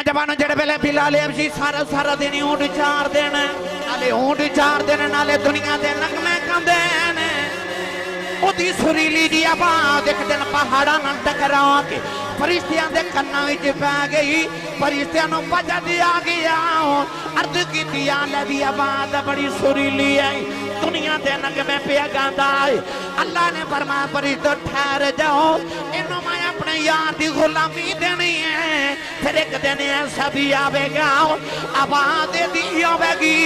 नौजवानों जेड़े वेले बिलाल हबशी सारा सारा दिन ऊंट चार दिन नाले ऊंट चार दिन नाले दुनिया दे नगमे गांदे ने ओदी सुरीली जी आवाज़ एक दिन पहाड़ां नाल टकरा के फरिश्तियां दे कन्नां विच पै गई। फरिश्तियां नूं वजद आ गया अर्ज कीती आले दी आवाज़ बड़ी सुरीली है दुनिया दे नगमे पिया गांदा है। अल्लाह ने फरमाया फरिश्तो ठहर जाओ इन्हों मैं अपने यार दी गुलामी देनी है। फिर एक दिन ऐसा भी आवेगा आवाज़ दी होगी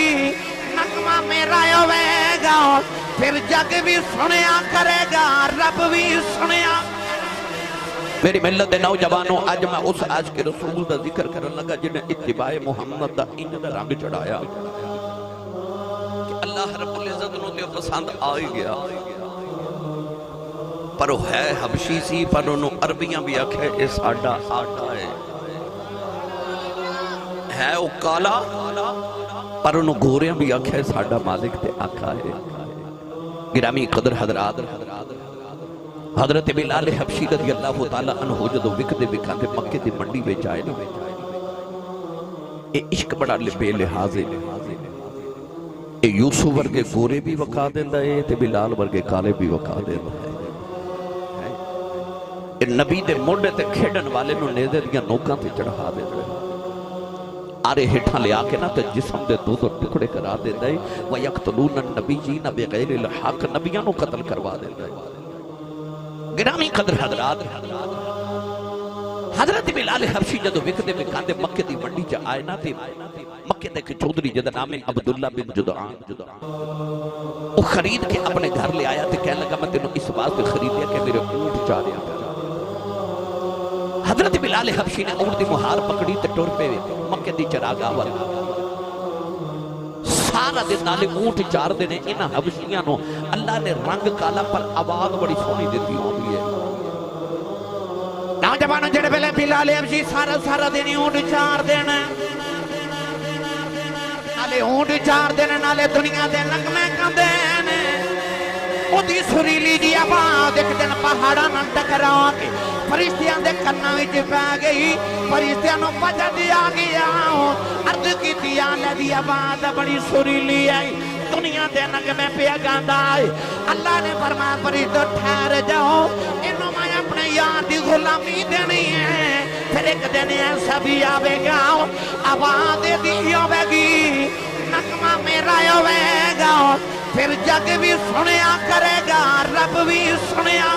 नगमा मेरा होगा फिर जग भी सुनिया करेगा रब भी सुनिया। मेरी मिल्लत दे नौजवानों अज मैं उस आज के रसूल का जिक्र करन लगा जिन्हें इत्तिबाए मुहम्मद दा इंज दा रंग चढ़ाया कि अल्लाह रब्बुल इज्जत नूं ते पसंद आ ही गया पर वो है हबशी सी पर उन्होंने अरबियां भी आखे ये साडा आका है वो काला पर उन्होंने गोरियां भी आखे साडा मालिक ते आका है। गिरामी कदर हजरात हजरत बिलाल हबशी रज़ी अल्लाह तआला अन्हु जदों विकदे विकांदे मक्के दी मंडी विच आए ना ये इश्क बड़ा बेलिहाज है। ये यूसुफ वर्गे गोरे भी वका देंदा है ते बिलाल वर्गे काले भी वका देंदा है। नबी दे मोढे ते खेडन वाले नूं नेज़े दियां नोकां ते चढ़ा देंदा है आरे हेठां लिया के ना ते जिस्म दे दो दो टुकड़े करा देंदा है व यक़तलून नबीयीन बिग़ैरिल हक़ नबियां नूं कत्ल करवा देंदा है। गिरामी कदर हज़रात हज़रत बिलाल हबशी जदों विकदे विकांदे मक्के दी मंडी च आए ना ते मक्के दे एक चौधरी जिहदा नाम है अब्दुल्ला बिन जुदआन वो खरीद के अपने घर ले आया ते कहने लगा मैं तेनों इस वास्ते खरीदिया कि मेरे ऊंट चारिया। हजरत बिलाल हबशी ने ऊंट दी मुहार पकड़ी ते टुर पे मक्के दी चरागाह वल सारा दिन नाले ऊंट चार दिन इन्हां हबशियां नूं अल्लाह ने रंग काला पर आवाज बड़ी सोहनी दित्ती होंदी है। नौजवानों जेड़े वेले बिलाल हबशी सारा सारा दिन ऊंट चार दिन नाले ऊंट चार दिन नाले दुनिया दे नगमे गांदे ने ओदी सुरीली जी आवाज़ एक दिन पहाड़ां नाल टकरा के फरिश्तियां दे कन्नां विच पै गई। फरिश्तियां नूं वजद आ गया अर्ज कीती आले दी आवाज़ बड़ी सुरीली है दुनिया दे नगमे पिया गांदा है। अल्लाह ने फरमाया फरिश्तो ठहर जाओ इन्हों मैं अपने यार दी गुलामी देनी है। फिर एक दिन ऐसा भी आवेगा आवाज़ दी होगी नगमा मेरा होगा फिर जग भी सुनिया करेगा रब भी सुनिया।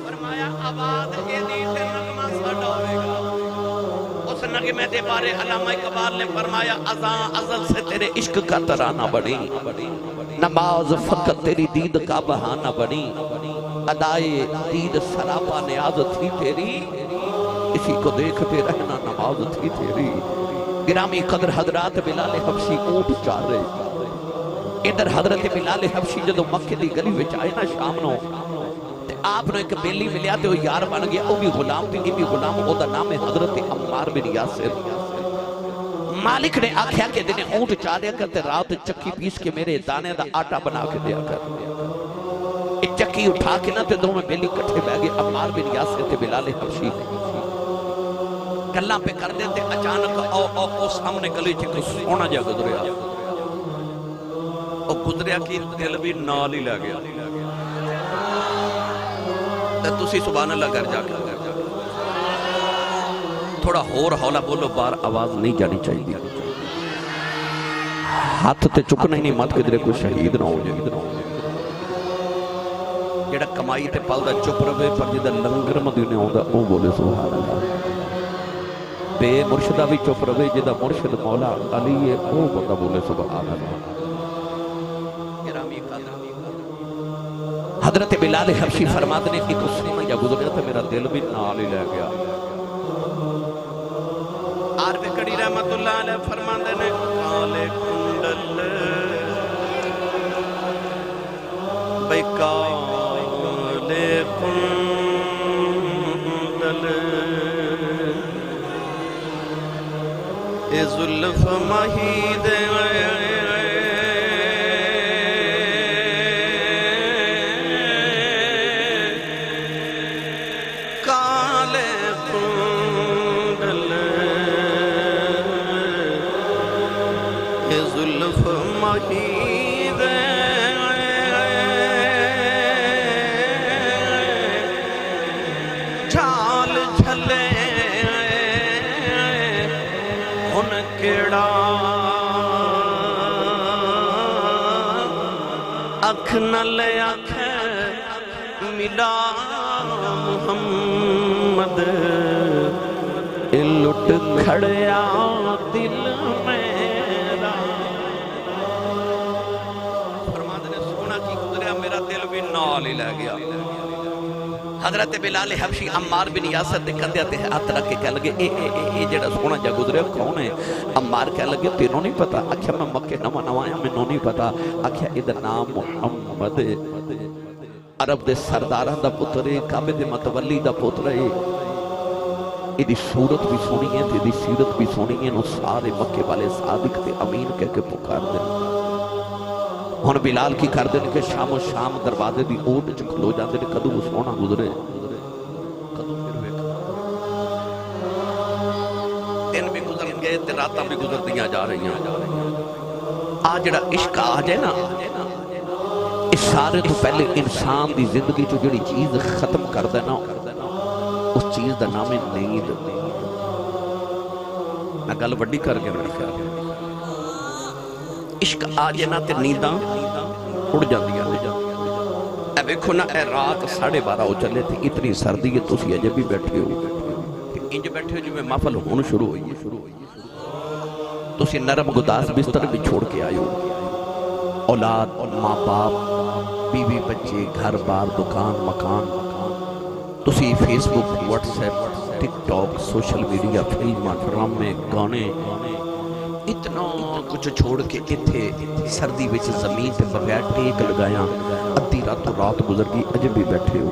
फरमाया आवाज़ एदी ते नगमा साडा होगा। उस नगमे दे बारे अल्लामा इकबाल ने फरमाया अज़ां अज़ल से तेरे इश्क का तराना बनी नमाज फकत तेरी दीद का बहाना बनी अदाए दीद सरापा नियाज थी तेरी इसी को देखते रहना नमाज थी तेरी। गिरामी कदर हजरात बिलाल हबशी ऊंट चार रहे इधर हजरत बिलाल हबशी जदों मक्के दी गली विच आए ना शाम नूं ते आप नूं एक बेली मिलिया ते वो यार बन गया वो भी गुलाम ते ये भी गुलाम ओदा नाम है हजरत अम्मार बिन यासिर। मालिक ने आख्या कि दिन ऊंट चारिया कर ते रात चक्की पीस के मेरे दाने दा आटा बना के दिया कर। एक चक्की उठा के ना ते दोवें बेली इकट्ठे बह गए अम्मार बिन यासिर ते बिलाल हबशी गल्लां पे कर दे ते अचानक ओ सामने गली च कोई सोहना जिहा गुजरिया ओ गुजरिया कि दिल भी नाल ही लै गया ते तुसी सुभान अल्लाह घर जाके थोड़ा होर हौला बोलो बाहर आवाज नहीं जानी चाहिए हाथ ते चुकना ही नहीं मत किधरे कोई शहीद ना हो जाए। जेड़ा कमाई ते पलदा चुप रहे पर जिहदा लंगर मदीने आउंदा ओ बोले सुभान अल्लाह। बे मुर्शिदा भी चुप रहे जिहदा मुर्शिद मौला अली है वो बंदा बोले सुभान अल्लाह। हजरत बिलाल हबशी फरमाते ने एक सोहना जिहा गुजरिया तो मेरा दिल भी नाल ही लै गया। आरवे कड़ी रहमतुल्लाह अलैह फरमाते ने काले कुंडल भाई काले कुंडल ए जुल्फ महीद का नाले कुंडल ये जुल्फ महीद छाल छले हुन केड़ा अख नल अख मिला मुहम्मद लुट खड़या दिल मेरा। फरमाते ने सोना की गुजरिया मेरा दिल भी नाल ही लै गया। हजरत बिलाल हबशी अम्मार बिन यासर दे कंधे ते हथ रख के कह लगे ए जेड़ा सोना जा गुजरिया कौन है? अम्मार कह लगे तेनों नहीं पता? आख्या मैं मक्के नवा नवा आया मैनू नहीं पता। आख्या इहदा नाम मुहम्मद अरब दे सरदारां दा पुत्र है, काबे दे मतवली दा पुत्र है। इहदी सूरत भी सोहनी है ते इहदी सीरत भी सोहनी है। इहनूं सारे मक्के वाले सादिक ते अमीन कह के पुकारदे ने। हुण बिलाल की करदे ने कि शामो शाम दरवाजे दी ओट च खलो जांदे ने, कदों सोहना गुजरे कदों फिर वेख। दिन भी गुजर गए ते रातां भी गुजरदियां जा रहीआं। आ जिहड़ा इश्क आ जाए ना, इस सारे तो पहले इंसान की जिंदगी चो जिहड़ी चीज खत्म कर देना, उस चीज का नाम है नींद। मैं गल वड्डी करके मेरा ख्याल इश्क आ जाए ना ते नींदां उड़ जांदियां ने। ए वेखो ना, ए रात 12:30 हो चले थे, इतनी सर्दी है, तुसीं अजे भी बैठे हो इंज बैठे हो जिवें महफल होण शुरू होई है। तुसीं नरम गुदास बिस्तर भी छोड़ के आए हो। औलाद, माँ बाप, बीवी बच्चे, घर बार, दुकान मकान, तुसी Facebook, WhatsApp, TikTok, social media, film, ड्रामे, गाने, इतना कुछ छोड़ के इत्थे सर्दी विच जमीन पे बगैर टेक लगाया अद्धी रातों रात गुजर गई, अजे भी बैठे हो।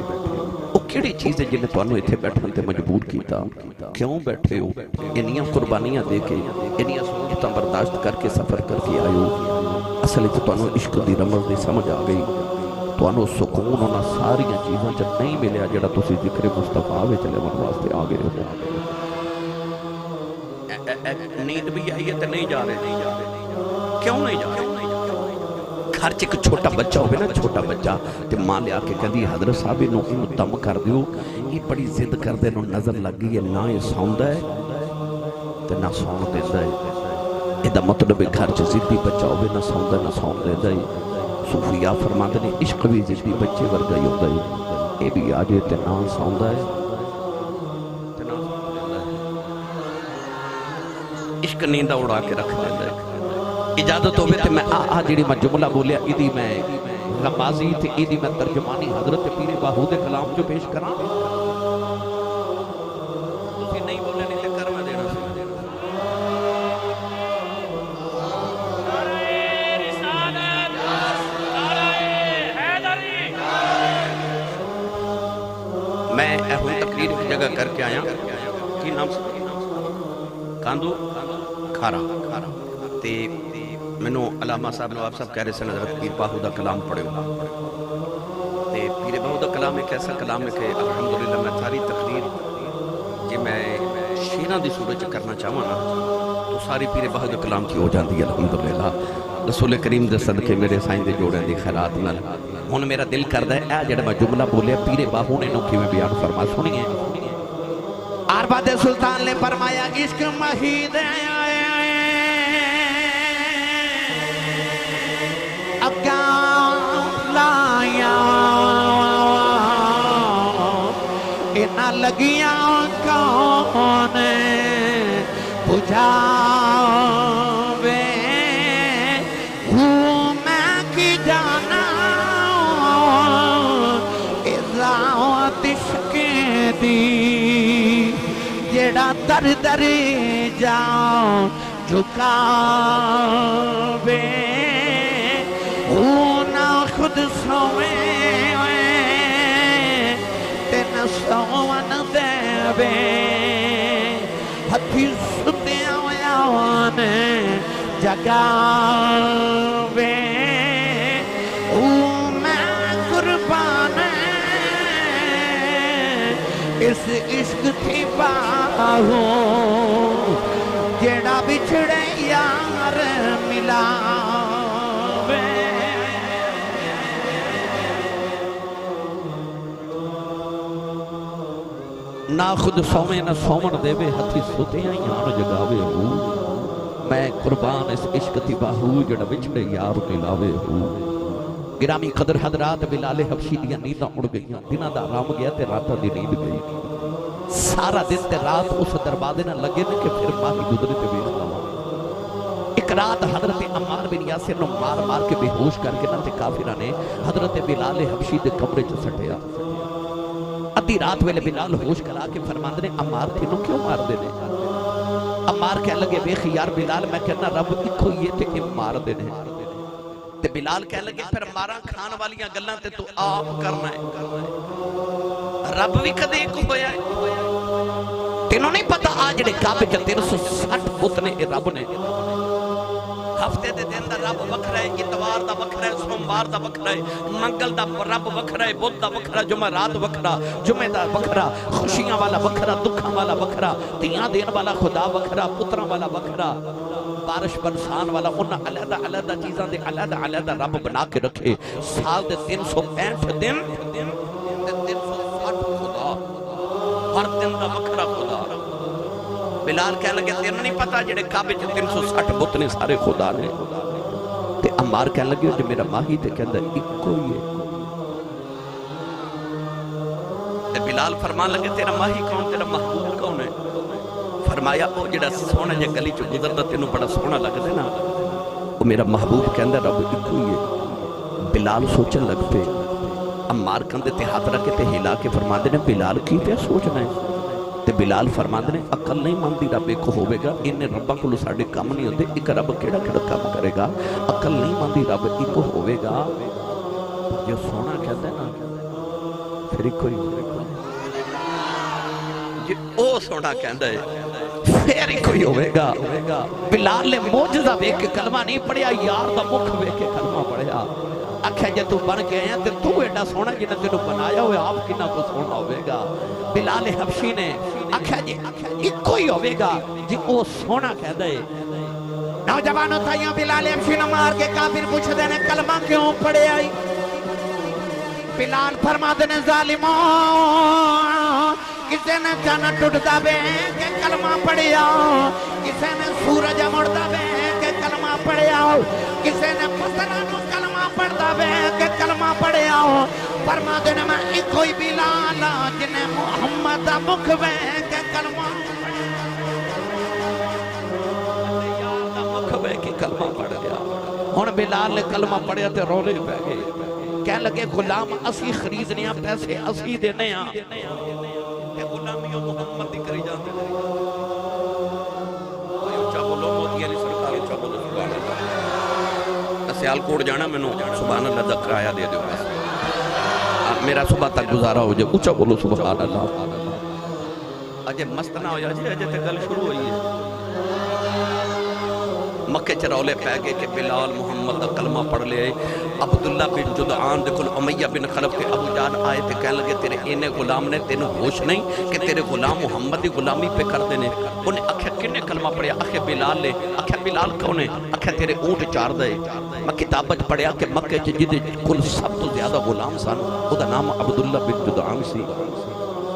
वो किहड़ी चीज़ है जिन्हें तुहानूं इत्थे बैठण ते मजबूर कीता? क्यों बैठे हो? इन्नियां कुर्बानियां दे के, इन्नियां सहूलतां बर्दाश्त करके सफर करके आए हो। असल विच तुहानूं इश्क दी रमज़ दी समझ आ गई। तुहानूं सुकून उन्हां सारियां चीज़ां च नहीं मिलिया जिहड़ा तुसीं जिक्र मुस्तफा विच लेवन वास्ते आ गए हो। नींद भी आई है तो नहीं जा रहे। क्यों नहीं जा रहे? घर च एक छोटा बच्चा होवे ना, छोटा बच्चा ते मां लिया के कहदी हजरत साहब इनू दम कर दियो, ये बड़ी जिद करदे, इनू नजर लग गई है, ना ये सौंदा है ते ना सौण देंदा है। इहदा मतलब है घर च जिद्दी बच्चा होवे, ना सौंदा ना सौण देंदा है। सूफिया फरमाते ने इश्क भी जिद्दी बच्चे वर्गा ही होंदा है। ये भी आ जाए ते ना सौंदा है। इश्क नींदा उड़ा के रख देता है। इजाजत होवे ते मैं आ जिहड़ी मैं जुमला बोलिया इहदी मैं रमाजी ते इहदी मैं तर्जमानी हजरत पीर बाहू दे कलाम जो पेश करां। तुसीं नहीं बोले नहीं ते कर मैं देना सी। मैं हुण तकरीर एक जगह करके आया, की नाम से कांदू खारा ते मैनू अलामा साहब नवाब साहब कह रहे सन हजरत पीर बाहू का कलाम पढ़ियो। ते पीर बाहू का कलाम एक ऐसा कलाम है कि अलहमदुलिल्लाह मैं सारी तकरीर जे मैं शेरां दी सूरत च करना चाहवां ना तो सारी पीर बाहू के कलाम की हो जाती है अलहमदुलिल्लाह। रसूल करीम दे सदके मेरे साईं दे जोड़ियां दी खैरात नाल हुण मेरा दिल करदा है ए जिहड़ा मैं जुमला बोलिया पीर बाहू ने इहनूं किवें बयान फरमा सुनिए। अरबाद सुल्तान ने फरमाया इश्क महीद अगा लाया इना लगिया कौन बुझा वे मैं की जाना इश्क दी जेड़ा दर दर जाओ झुकावे ना खुद सोवे ते न सोवन देवे हथी सुत्या होया ने जगावे मैं कुर्बान इस इश्क थी बाहो जेड़ा बिछड़े यार मिला ना खुद सोवे ना सोमन देवे हथी सुतियां यान जगावे हो मैं कुर्बान इस इश्क थी बाहू जड़ा बिछड़े यार मिलावे हो गिरामी कदर हजरात बिलाले हबशी दियां नींदां उड़ गईयां दिनां दा आराम गया ते रातां दी नींद गई सारा दिन ते रात उस दरवाजे ना लगे ने कि फिर माही गुजरे ते वेख लवां एक रात हजरत अम्मार बिन यासिर नु मार मार के बेहोश करके ना ते काफिरां ने हजरत बिलाल हबशी दे कमरे च सटिया अद्धी रात वेले बिलाल होश करा के फरमांदे ने अम्मार तेनू क्यों मारदे ने अम्मार कह लगे वेख यार बिलाल मैं कहना रब इको ही ते कि मारदे ने ते बिलाल कह लगे फिर मारा खान वालियां गल्लां ते तू आप करना है रब भी कदे एक होया तेनू नहीं पता आ जेड़े काबे च 360 बुत ने रब ने हफ्ते दे दिन दा रब वखरा है इतवार दा वखरा है सोमवार दा वखरा है मंगल दा रब वखरा है बुध दा वखरा जुमेरात वखरा जुमे दा वखरा खुशियां वाला वखरा दुखां वाला वखरा तियां देन वाला खुदा वखरा पुत्रां वाला वखरा बारिश बरसान वाला उन्हां अलग अलग चीज़ां दे अलग अलग रब बना के रखे साल दे 365 दिन ते 360 खुदा हर दिन दा वखरा खुदा बिलाल कह लगे तेन नहीं पता जेड़े काबे च 360 बुत ने सारे खुदा ने ते अम्मार कह लगे जो मेरा माही ते कहंदा इको ही है ते बिलाल फरमान लगे तेरा माही कौन तेरा महबूब कौन है फरमाया ओ जेड़ा सोहना जे गली च गुजरदा तेनू बड़ा सोहना लगदा ना ओ मेरा महबूब कहंदा रब इको ही है बिलाल सोचन लग पे अम्मार कंधे ते हाथ रख के ते हिला के फरमांदे ने बिलाल की पे सोचना है ते बिलाल फरमांदे ने अकल नहीं मनदी रब एक होवेगा इन्ने रब्बां कोलों साडे काम नहीं होंदे एक रब केड़ा केड़ा काम करेगा अकल नहीं मनदी रब एक होवेगा जो सोना कहंदा ना फिर कोई जे ओ सोना कहंदा है फिर कोई होवेगा बिलाल ने मौजज़ा वेख के कलमा नहीं पढ़िया यार दा मुख वेख के कलमा पढ़िया आख्या जे तू बन के आया ते तू एडा सोना जिन्हें तेनू बनाया हुआ आप कितना को सोना होवेगा बिलाल हबशी ने आख्या जी इको ही होवेगा जी ओ सोना कहदा है नौजवानों ताइयां बिलाल हबशी ने मार के काफिर पूछदे ने कलमा क्यों पढ़िया बिलाल फरमादे ने जालिमो किसे ने चन टुटदा वे के कलमा पढ़िया किसे ने सूरज मुड़दा वे के कलमा पढ़िया किसे ने पत्थरां नू कलमा पढ़दा वे के कलमा पढ़िया फरमादे ने मैं इको ही बिलाल जिन्हें मुहम्मद दा मुख वे के कलमा यार दा मुख वे के कलमा पढ़ गया हुण बिलाल ने कलमा पढ़िया ते रोले पै गए कह लगे गुलाम असी खरीदने पैसे असी देने गुलामियों मुहम्मद दी करी जाते हैं ऊंचा बोलो मोदी अली सरकार ऊंचा बोलो सुभान अल्लाह सियालकोट जाना मैनू सुभान अल्लाह दा किराया दे दो बस मेरा सुबह तक गुजारा हो जाए ऊंचा बोलो सुभान अल्लाह अजे मस्त ना हो जाए अजे तो गल शुरू हुई है मक्के च रौले पै गए कि बिलाल मुहम्मद दा कलमा पढ़ लिया अब्दुल्ला बिन जुदआन दे कोल उमैया बिन खलफ के अबू जान आए ते कह लगे तेरे इन्ने गुलाम ने तेनू होश नहीं कि तेरे गुलाम मुहम्मद दी गुलामी पे करते ने उन्हें आख्या किन्ने कलमा पढ़िया आखे बिलाल ने आख्या बिलाल कौन है आख्या तेरे ऊंट चार दे मैं किताब च पढ़िया कि मक्के च जिहदे कुल सब तो ज्यादा गुलाम सन ओदा नाम अब्दुल्ला बिन जुदआन सी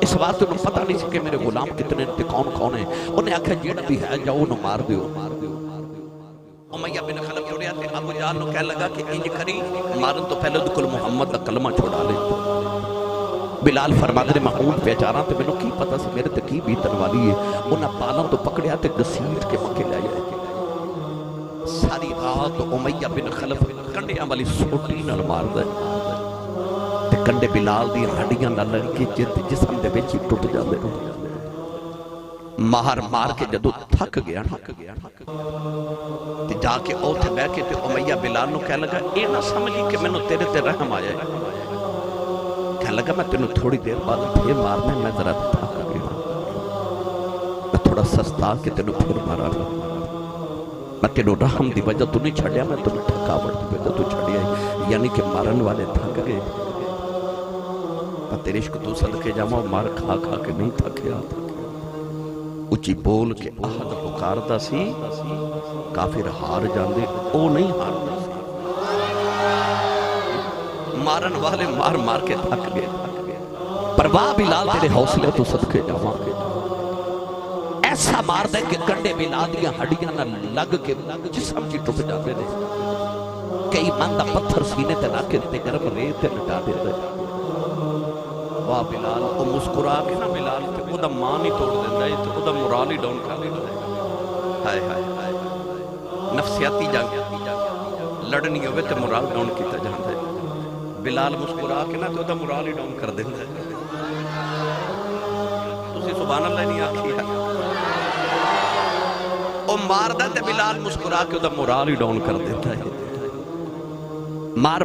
इस बात तो पता नहीं कि मेरे गुलाम कितने ते कौन कौन है उन्हें आख्या जेड़ा भी है जाओ उन्हें मार दियो उमैया बिन खलफ जुड़िया ते अबू जाल नु कह लगा कि इंज करी मारन तो पहले उदे कोल मुहम्मद दा कलमा छुड़ा ले बिलाल फरमाते मैं ऊंट बेचारा ते मैनू की पता सी मेरे ते की बीतन वाली है उन्हें बालों तो पकड़िया ते घसीट के मक्के ले आया सारी रात उमैया बिन खलफ कंडियां वाली सोटी नाल मारदा ते कंडे बिलाल दी हड्डियां नाल लड़ के जिस्म दे विच टुट जांदे मार मार के जदों थक गया ते जाके उत्थे बैठ के ते उमैया बिलाल नू कह लगा ये ना समझी कि मैनू तेरे ते रहम आया कह लगा मैं तेनू थोड़ी देर बाद फिर मारना मैं जरा थक गया मैं थोड़ा सस्ता के तेनू फिर मारा मैं तेनू रहम दी वजह तू नहीं छड़िया मैं तेनू थकावट दी वजह तू छड़िया यानी कि मारन वाले थक गए میں تیرے عشق تو صدقے جاواں مار کھا کھا کے نہیں تھکیا اچھی بول کے احد پکاردا سی کافر ہار جاندے او نہیں ہاردا سی مارن والے مار مار کے تھک گئے پرواہ بلال تیرے حوصلے تو صدقے جاواں ایسا مار دے کہ کنڈے بلال دیاں ہڈیاں نہ لگ کے جسم کی ٹوٹ جاتے نے کئی مندہ پتھر سینے تے رکھ کے گرم ریت تے لٹا دیتے واہ بلال او مسکرا کے نا بلال تے او دا مان ہی توڑ دیندہ ہے تے او دا مرال ہی ڈاؤن کر دیندہ ہے ہائے ہائے ہائے نفسیاتی جنگ لڑنی ہوئے تے مرال ڈاؤن کیتا جاندہ ہے بلال مسکرا کے نا تے او دا مرال ہی ڈاؤن کر دیندہ ہے تسی سبحان اللہ نہیں آکھی ہے او مار دا تے بلال مسکرا کے او دا مرال ہی ڈاؤن کر دیتا ہے مار